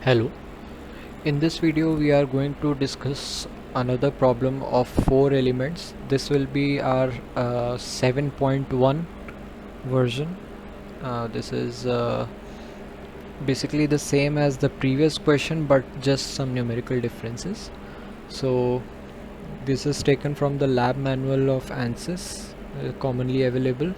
Hello. In this video we are going to discuss another problem of 4 elements. This will be our 7.1 version. This is basically the same as the previous question but just some numerical differences. So this is taken from the lab manual of ANSYS, commonly available,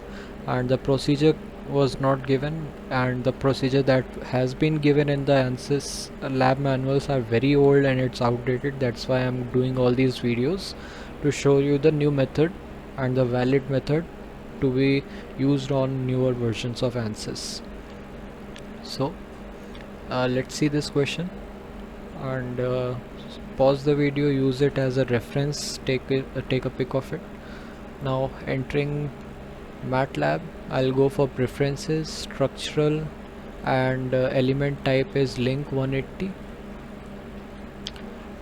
and the procedure was not given, and the procedure that has been given in the ANSYS lab manuals are very old and it's outdated. That's why I'm doing all these videos to show you the new method and the valid method to be used on newer versions of ANSYS. So let's see this question and pause the video, use it as a reference, take a pic of it. Now entering MATLAB, I'll go for preferences, structural, and element type is link 180,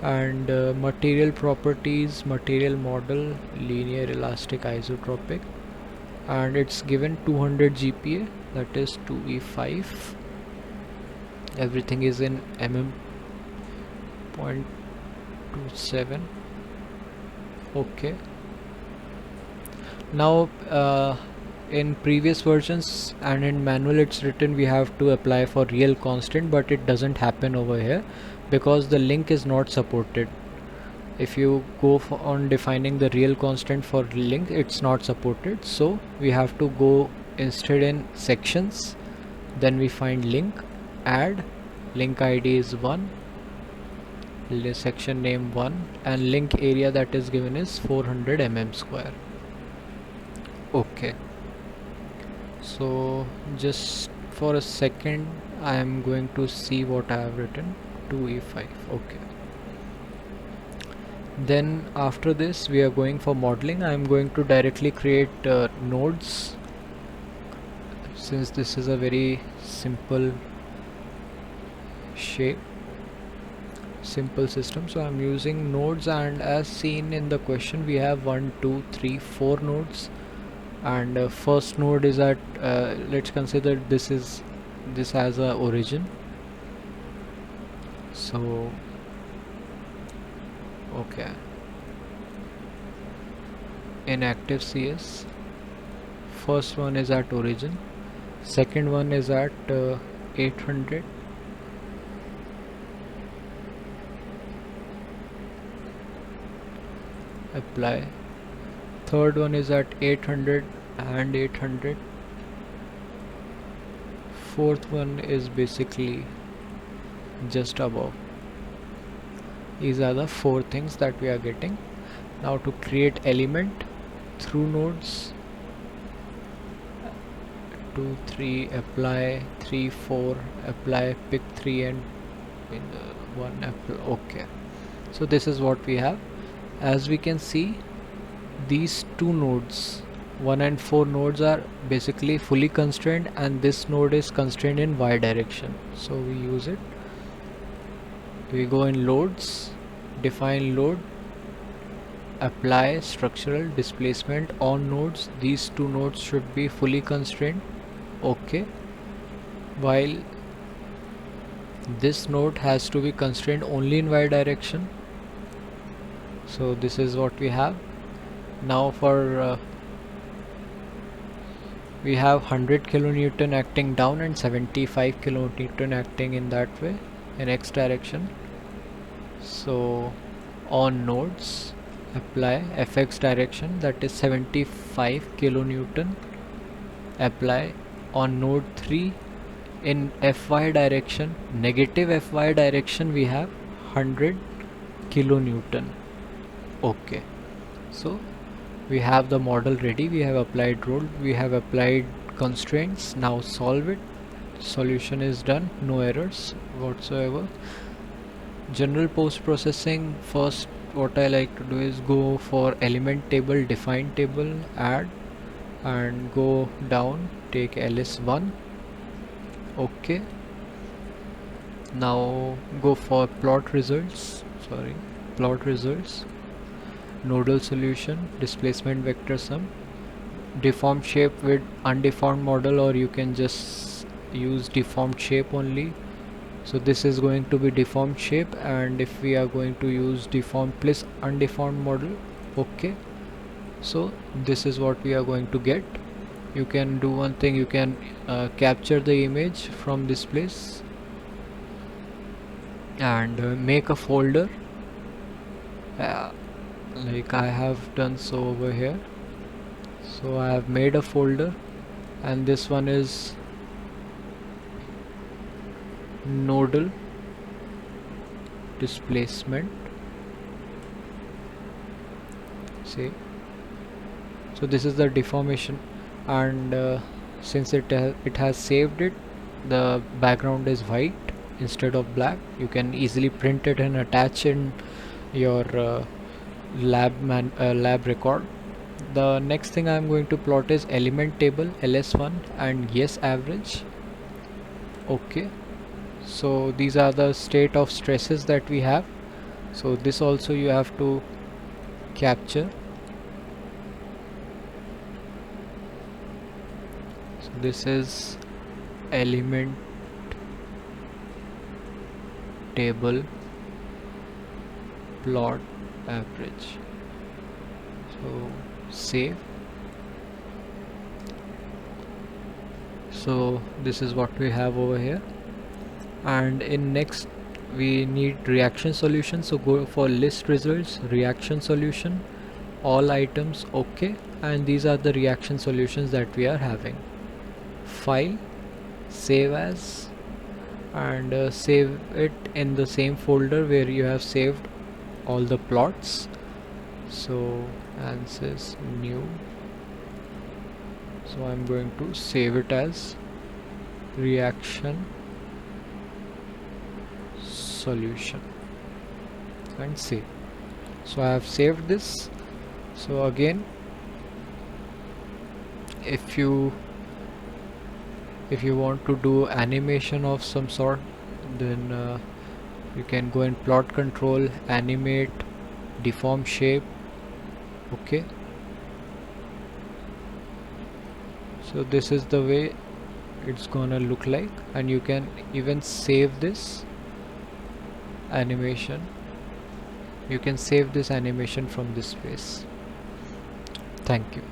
and material properties, material model, linear elastic isotropic, and it's given 200 GPa, that is 2E5. Everything is in mm.27. Okay. Now in previous versions and in manual it's written we have to apply for real constant, but it doesn't happen over here because the link is not supported. If you go on defining the real constant for link, it's not supported, so we have to go instead in sections, then we find link, add, link ID is 1, section name 1, and link area that is given is 400 mm square. Okay, so just for a second I am going to see what I have written, 2E5. okay, then after this we are going for modeling. I am going to directly create nodes, since this is a very simple shape, simple system, so I'm using nodes, and as seen in the question we have 1 2 3 4 nodes, and first node is at let's consider this as a origin. So okay, in active CS first one is at origin, second one is at 800, apply, third one is at 800 and 800, fourth one is basically just above. These are the 4 things that we are getting. Now to create element through nodes, 2 3 apply, 3 4 apply, pick 3 and 1 apply. Okay, so this is what we have. As we can see, these 2 nodes, 1 and 4 nodes, are basically fully constrained, and this node is constrained in y direction, so we use it. We go in loads, define load, apply structural displacement on nodes. These 2 nodes should be fully constrained. Okay, while this node has to be constrained only in y direction. So this is what we have. Now for we have 100 kilonewton acting down and 75 kilonewton acting in that way in x direction. So on nodes, apply fx direction, that is 75 kilonewton, apply on node 3. In fy direction, negative fy direction, we have 100 kilonewton. Okay, so we have the model ready, we have applied rule, we have applied constraints. Now solve it. Solution is done, no errors whatsoever. General post processing, first what I like to do is go for element table, define table, add, and go down, take ls1. Okay, now go for plot results, nodal solution, displacement vector sum, deformed shape with undeformed model, or you can just use deformed shape only. So this is going to be deformed shape, and if we are going to use deformed plus undeformed model, okay, so this is what we are going to get. You can do one thing, you can capture the image from this place and make a folder, uh, like I have done so over here. So I have made a folder, and this one is nodal displacement. See, so this is the deformation, and since it has saved it, the background is white instead of black. You can easily print it and attach in your lab record. The next thing I am going to plot is element table ls1 and yes average. Okay, so these are the state of stresses that we have, so this also you have to capture. So this is element table plot average. So save. So this is what we have over here, and in next we need reaction solution. So go for list results, reaction solution, all items, okay, and these are the reaction solutions that we are having. File, save as, and save it in the same folder where you have saved all the plots. So ANSYS new, so I'm going to save it as reaction solution and save. So I have saved this. So again, if you want to do animation of some sort, then you can go in plot control, animate, deform shape. Okay, so this is the way it's gonna look like, and you can even save this animation. You can save this animation from this space. Thank you.